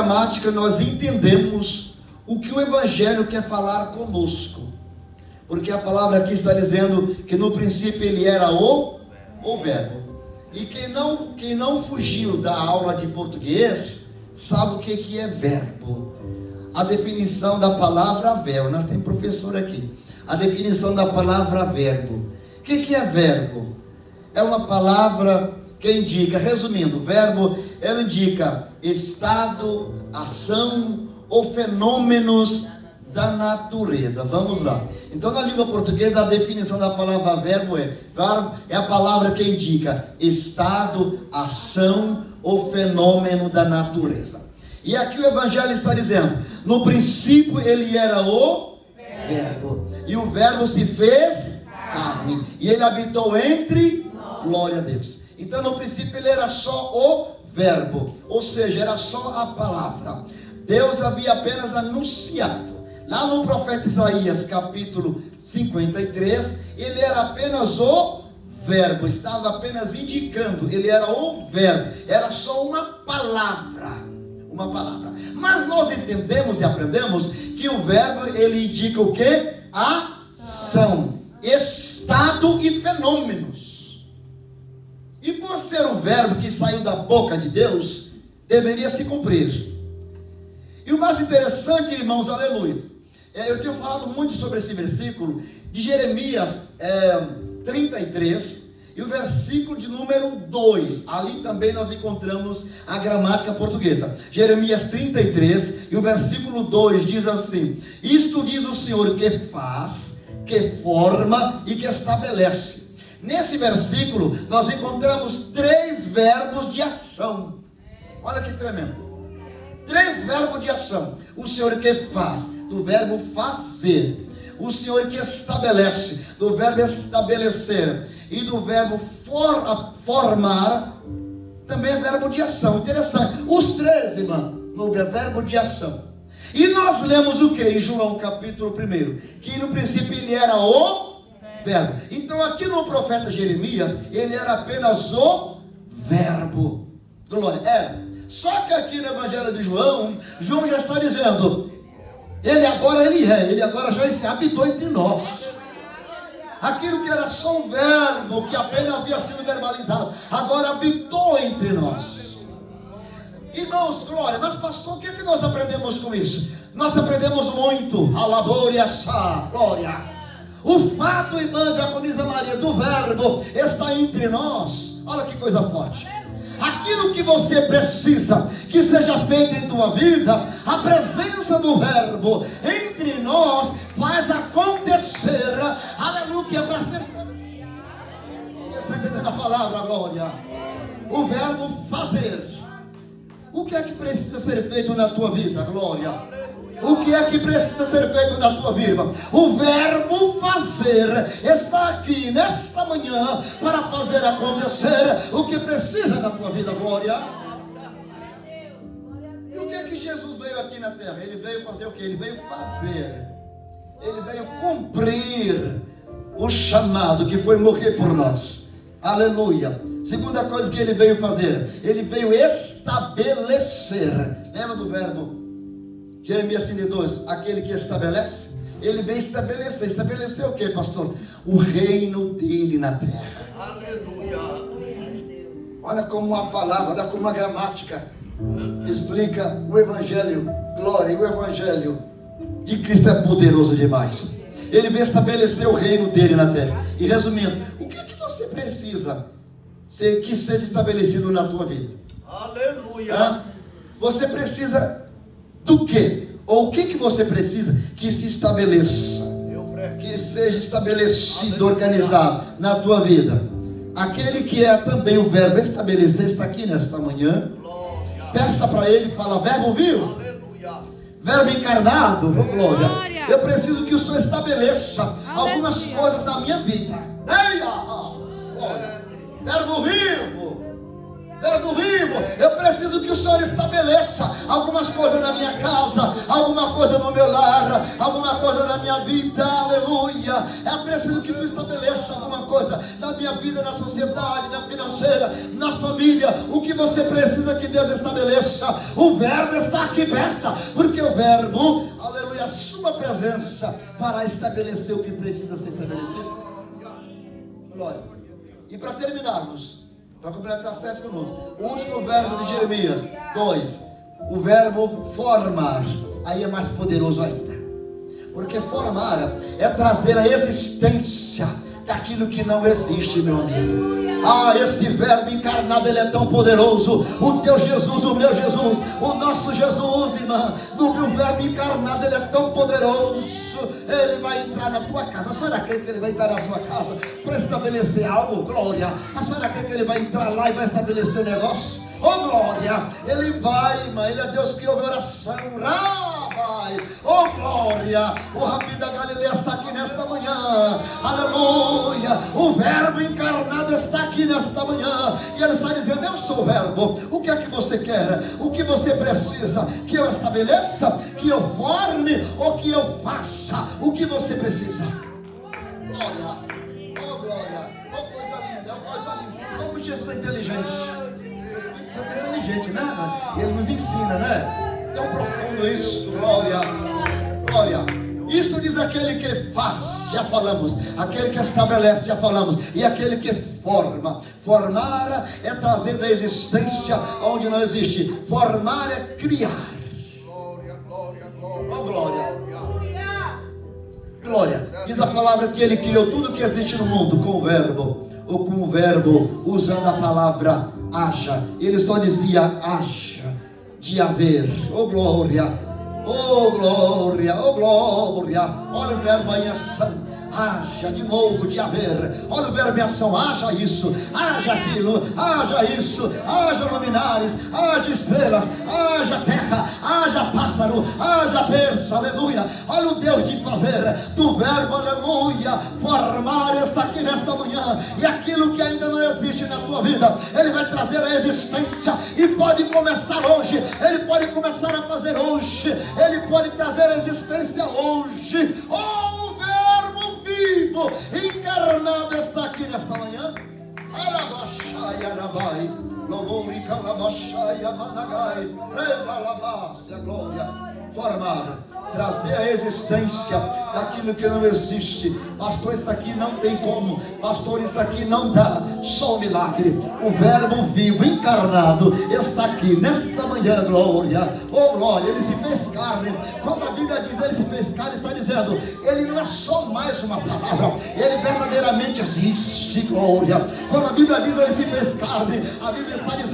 gramática nós entendemos o que o Evangelho quer falar conosco. Porque a palavra aqui está dizendo que no princípio ele era o Verbo. E quem não fugiu da aula de português sabe o que é verbo. A definição da palavra verbo. Nós temos professor aqui. A definição da palavra verbo. O que é verbo? É uma palavra que indica, resumindo, verbo, ela indica estado, ação ou fenômenos da natureza. Vamos lá. Então, na língua portuguesa, a definição da palavra verbo é a palavra que indica estado, ação ou fenômeno da natureza. E aqui o Evangelho está dizendo, no princípio ele era o Verbo, e o Verbo se fez carne, e ele habitou entre nós. Glória a Deus. Então, no princípio ele era só o Verbo, ou seja, era só a palavra. Deus havia apenas anunciado. Lá no profeta Isaías, capítulo 53, ele era apenas o Verbo, estava apenas indicando, ele era o Verbo, era só uma palavra. Mas nós entendemos e aprendemos que o Verbo, ele indica o que? Ação, estado e fenômenos. E por ser o Verbo que saiu da boca de Deus, deveria se cumprir. E o mais interessante, irmãos, aleluia, eu tenho falado muito sobre esse versículo de Jeremias 33, e o versículo de número 2, ali também nós encontramos a gramática portuguesa. Jeremias 33, e o versículo 2 diz assim: isto diz o Senhor que faz, que forma e que estabelece. Nesse versículo nós encontramos 3 verbos de ação. Olha que tremendo. 3 verbos de ação. O Senhor que faz, do verbo fazer. O Senhor que estabelece, do verbo estabelecer. E do verbo formar, também é verbo de ação. Interessante. Os 3, irmão, no verbo de ação. E nós lemos o que em João capítulo 1? Que no princípio ele era o verbo. Então aqui no profeta Jeremias, ele era apenas o verbo. Glória. Só que aqui no Evangelho de João já está dizendo, ele agora já se habitou entre nós. Aquilo que era só um verbo, que apenas havia sido verbalizado, agora habitou entre nós. Irmãos, glória. Mas pastor, o que é que nós aprendemos com isso? Nós aprendemos muito. Alaboreaçá, glória. O fato, irmã Diaconisa Maria, do verbo está entre nós. Olha que coisa forte. Aquilo que você precisa que seja feito em tua vida, a presença do verbo entre nós faz acontecer. Aleluia, para ser. Você está entendendo a palavra, glória? O verbo fazer. O que é que precisa ser feito na tua vida, glória? O que é que precisa ser feito na tua vida? O verbo fazer está aqui nesta manhã para fazer acontecer o que precisa na tua vida, glória. E o que é que Jesus veio aqui na terra? Ele veio fazer o que? Ele veio fazer. Ele veio cumprir o chamado que foi morrer por nós. Aleluia. Segunda coisa que ele veio fazer, ele veio estabelecer. Lembra do verbo? Jeremias 32, aquele que estabelece. Ele veio estabelecer. Estabelecer o que, pastor? O reino dele na terra. Aleluia. Olha como a palavra, olha como a gramática explica o Evangelho. Glória, o Evangelho de Cristo é poderoso demais. Ele veio estabelecer o reino dele na terra. E resumindo, o que é que você precisa que seja estabelecido na tua vida? Aleluia. Você precisa do quê? Ou o que você precisa que se estabeleça? Que seja estabelecido, organizado na tua vida. Aquele que é também o verbo estabelecer está aqui nesta manhã. Peça para ele, fala: verbo vivo, verbo encarnado, glória. Eu preciso que o Senhor estabeleça algumas coisas na minha vida. Glória. Verbo vivo, Verbo vivo, eu preciso que o Senhor estabeleça algumas coisas na minha casa, alguma coisa no meu lar, alguma coisa na minha vida, aleluia. É preciso que tu estabeleça alguma coisa na minha vida, na sociedade, na financeira, na família. O que você precisa que Deus estabeleça, o verbo está aqui, peça, porque o verbo, aleluia, a sua presença fará estabelecer o que precisa ser estabelecido. Glória. E para terminarmos, para completar 7 minutos, o último verbo de Jeremias 2, o verbo formar. Aí é mais poderoso ainda, porque formar é trazer a existência daquilo que não existe, meu amigo. Esse verbo encarnado, ele é tão poderoso. O teu Jesus, o meu Jesus, o nosso Jesus, irmã. No meu verbo encarnado, ele é tão poderoso. Ele vai entrar na tua casa. A senhora crê que ele vai entrar na sua casa para estabelecer algo? Glória. A senhora crê que ele vai entrar lá e vai estabelecer negócio? Oh, glória. Ele vai, irmã. Ele é Deus que ouve oração. Oh, glória. O Rabi da Galileia está aqui nesta manhã. Aleluia. O verbo encarnado está aqui nesta manhã. E ele está dizendo: eu sou o verbo. O que é que você quer? O que você precisa? Que eu estabeleça? Que eu forme? Ou que eu faça? O que você precisa? Glória. Oh, glória. Oh, coisa linda. Oh, coisa linda. Como Jesus é inteligente. Você é inteligente, né? Ele nos ensina, né? Tão profundo isso. Glória. Glória. Isto diz aquele que faz, já falamos. Aquele que estabelece, já falamos. E aquele que forma. Formar é trazer da existência onde não existe. Formar é criar. Glória, glória, glória. Oh, glória. Glória. Diz a palavra que ele criou tudo que existe no mundo com o verbo. Ou com o verbo usando a palavra haja. Ele só dizia haja, de haver. Oh, glória. Oh, glória, oh, glória. Olha o verbo aí em ação. Haja de novo, de haver. Olha o verbo em ação. Haja isso, haja aquilo, haja isso, haja luminares, haja estrelas, haja terra, haja pássaro, haja berço, aleluia. Olha o Deus de fazer do verbo, aleluia. Formar está aqui nesta manhã. E aquilo que ainda não existe na tua vida, ele vai trazer a existência. E pode começar hoje. Ele pode começar a fazer hoje. Ele pode trazer a existência hoje. Oh, vivo, encarnado está aqui nesta manhã. Glória. Formar, trazer a existência daquilo que não existe. Pastor, isso aqui não tem como. Pastor, isso aqui não dá. Só um milagre. O verbo vivo, encarnado, está aqui nesta manhã. Glória. Oh, glória. Ele se fez carne. Quando a Bíblia diz ele se fez carne, está dizendo, ele não é só mais uma palavra. Ele verdadeiramente existe. Glória. Quando a Bíblia diz ele se fez carne, a Bíblia está dizendo